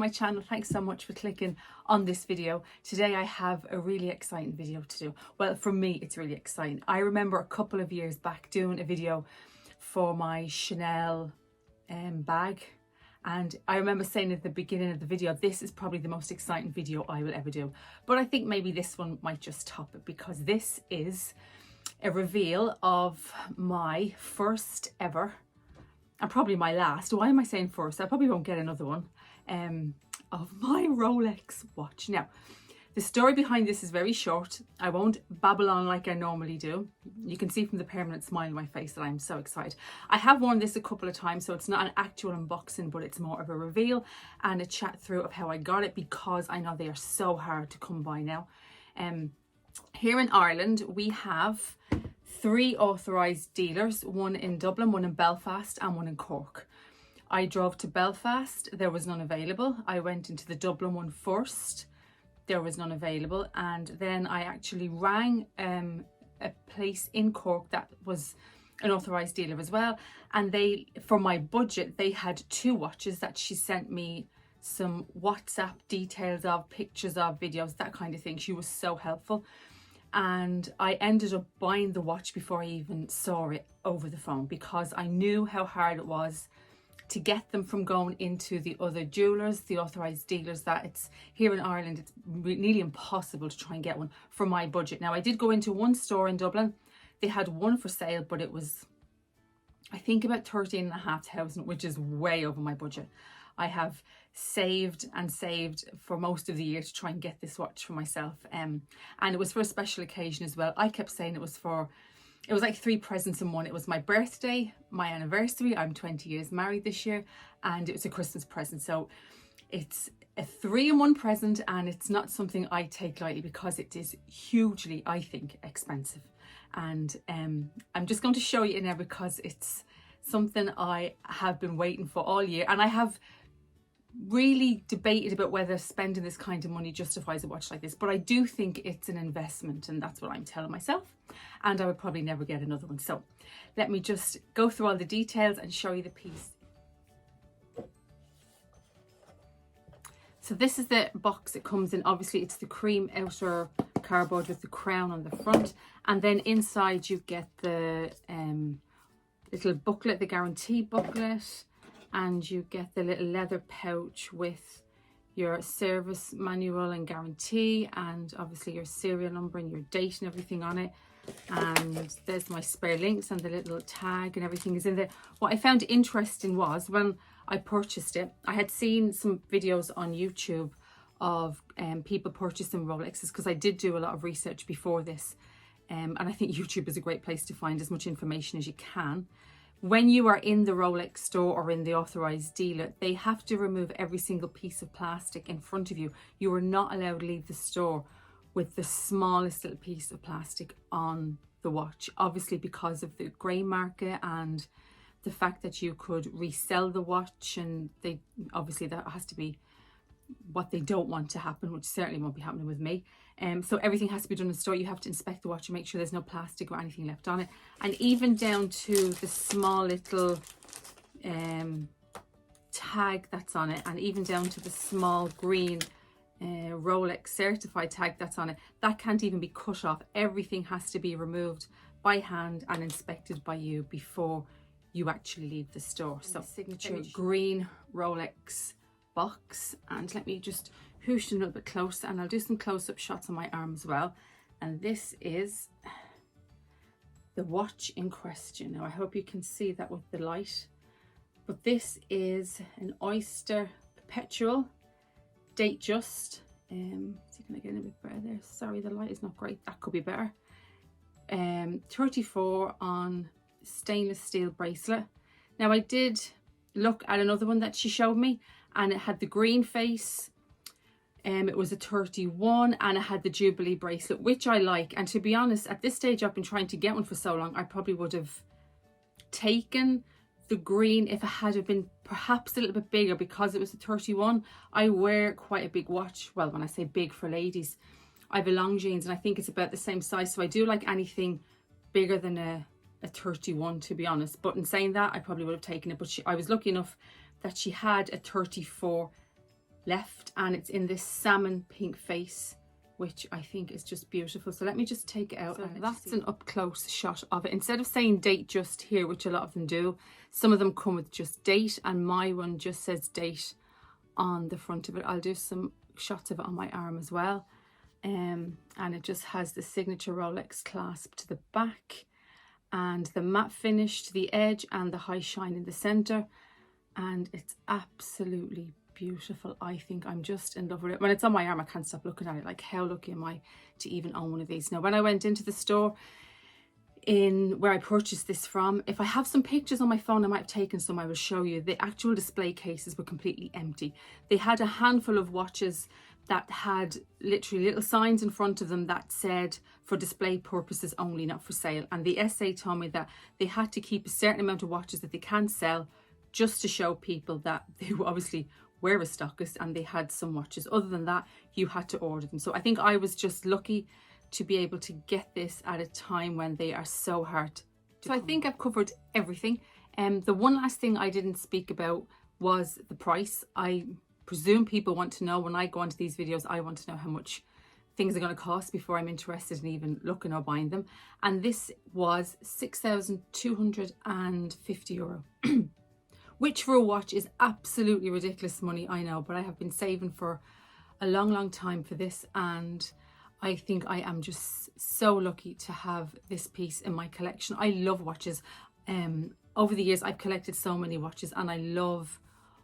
my channel. Thanks so much for clicking on this video. Today I have a really exciting video to do. Well, for me it's really exciting. I remember a couple of years back doing a video for my Chanel bag, and I remember saying at the beginning of the video, this is probably the most exciting video I will ever do. But I think maybe this one might just top it, because this is a reveal of my first ever, and probably my last, why am I saying first? I probably won't get another one, of my Rolex watch. Now, the story behind this is very short. I won't babble on like I normally do. You can see from the permanent smile on my face that I'm so excited. I have worn this a couple of times, so it's not an actual unboxing, but it's more of a reveal and a chat through of how I got it, because I know they are so hard to come by now. Here in Ireland, we have 3 authorised dealers, one in Dublin, one in Belfast and one in Cork. I drove to Belfast, there was none available. I went into the Dublin one first, there was none available, and then I actually rang a place in Cork that was an authorised dealer as well, and they, for my budget, they had 2 watches that she sent me some WhatsApp details of, pictures of, videos, that kind of thing. She was so helpful, and I ended up buying the watch before I even saw it over the phone, because I knew how hard it was to get them from going into the other jewelers, the authorised dealers, that it's here in Ireland, it's nearly impossible to try and get one for my budget. Now, I did go into one store in Dublin. They had one for sale, but it was, I think, about 13,500, which is way over my budget. I have saved and saved for most of the year to try and get this watch for myself, and it was for a special occasion as well. I kept saying it was like 3 presents in one. It was my birthday, my anniversary, I'm 20 years married this year, and it was a Christmas present. So it's a 3-in-1 present, and it's not something I take lightly, because it is hugely, I think, expensive. And I'm just going to show you now, because it's something I have been waiting for all year, and I have really debated about whether spending this kind of money justifies a watch like this, but I do think it's an investment, and that's what I'm telling myself, and I would probably never get another one. So let me just go through all the details and show you the piece. So this is the box it comes in. Obviously it's the cream outer cardboard with the crown on the front, and then inside you get the little booklet, the guarantee booklet, and you get the little leather pouch with your service manual and guarantee, and obviously your serial number and your date and everything on it. And there's my spare links, and the little tag and everything is in there. What I found interesting was, when I purchased it, I had seen some videos on YouTube of people purchasing Rolexes, because I did do a lot of research before this, and I think YouTube is a great place to find as much information as you can. When you are in the Rolex store or in the authorised dealer, they have to remove every single piece of plastic in front of you. You are not allowed to leave the store with the smallest little piece of plastic on the watch, obviously because of the grey market and the fact that you could resell the watch, and they obviously, that has to be what they don't want to happen, which certainly won't be happening with me. So everything has to be done in store. You have to inspect the watch and make sure there's no plastic or anything left on it, and even down to the small little tag that's on it, and even down to the small green Rolex certified tag that's on it, that can't even be cut off. Everything has to be removed by hand and inspected by you before you actually leave the store. So signature green Rolex box, and let me just hoosh a little bit closer, and I'll do some close-up shots on my arm as well. And this is the watch in question. Now I hope you can see that with the light, but this is an Oyster Perpetual, date just. See, can I get a bit better there? Sorry, the light is not great. That could be better. 34 on stainless steel bracelet. Now I did look at another one that she showed me, and it had the green face. It was a 31, and it had the Jubilee bracelet, which I like. And to be honest, at this stage, I've been trying to get one for so long, I probably would have taken the green if it had been perhaps a little bit bigger, because it was a 31. I wear quite a big watch. Well, when I say big, for ladies, I have a Longines, and I think it's about the same size. So I do like anything bigger than a 31, to be honest. But in saying that, I probably would have taken it. But I was lucky enough that she had a 34 left, and it's in this salmon pink face, which I think is just beautiful. So let me just take it out. So that's an up close shot of it. Instead of saying date just here, which a lot of them do, some of them come with just date, and my one just says date on the front of it. I'll do some shots of it on my arm as well. And it just has the signature Rolex clasp to the back, and the matte finish to the edge, and the high shine in the center, and it's absolutely beautiful. I think I'm just in love with it. When it's on my arm, I can't stop looking at it. Like, how lucky am I to even own one of these? Now, when I went into the store in where I purchased this from, if I have some pictures on my phone, I might have taken some, I will show you. The actual display cases were completely empty. They had a handful of watches that had literally little signs in front of them that said for display purposes only, not for sale. And the SA told me that they had to keep a certain amount of watches that they can sell, just to show people that they obviously were a stockist and they had some watches. Other than that, you had to order them. So I think I was just lucky to be able to get this at a time when they are so hard to come. I think I've covered everything. The one last thing I didn't speak about was the price. I presume people want to know, when I go onto these videos, I want to know how much things are going to cost before I'm interested in even looking or buying them. And this was €6,250. Which for a watch is absolutely ridiculous money, I know, but I have been saving for a long time for this, and I think I am just so lucky to have this piece in my collection. I love watches. Over the years, I've collected so many watches, and I love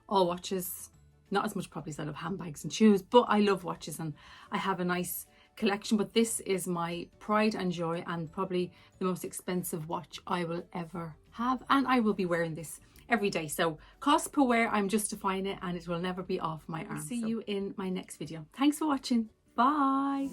all watches. Not as much probably as I love handbags and shoes, but I love watches, and I have a nice collection. But this is my pride and joy, and probably the most expensive watch I will ever have, and I will be wearing this every day. So cost per wear, I'm justifying it, and it will never be off my arm. See you in my next video. Thanks for watching. Bye.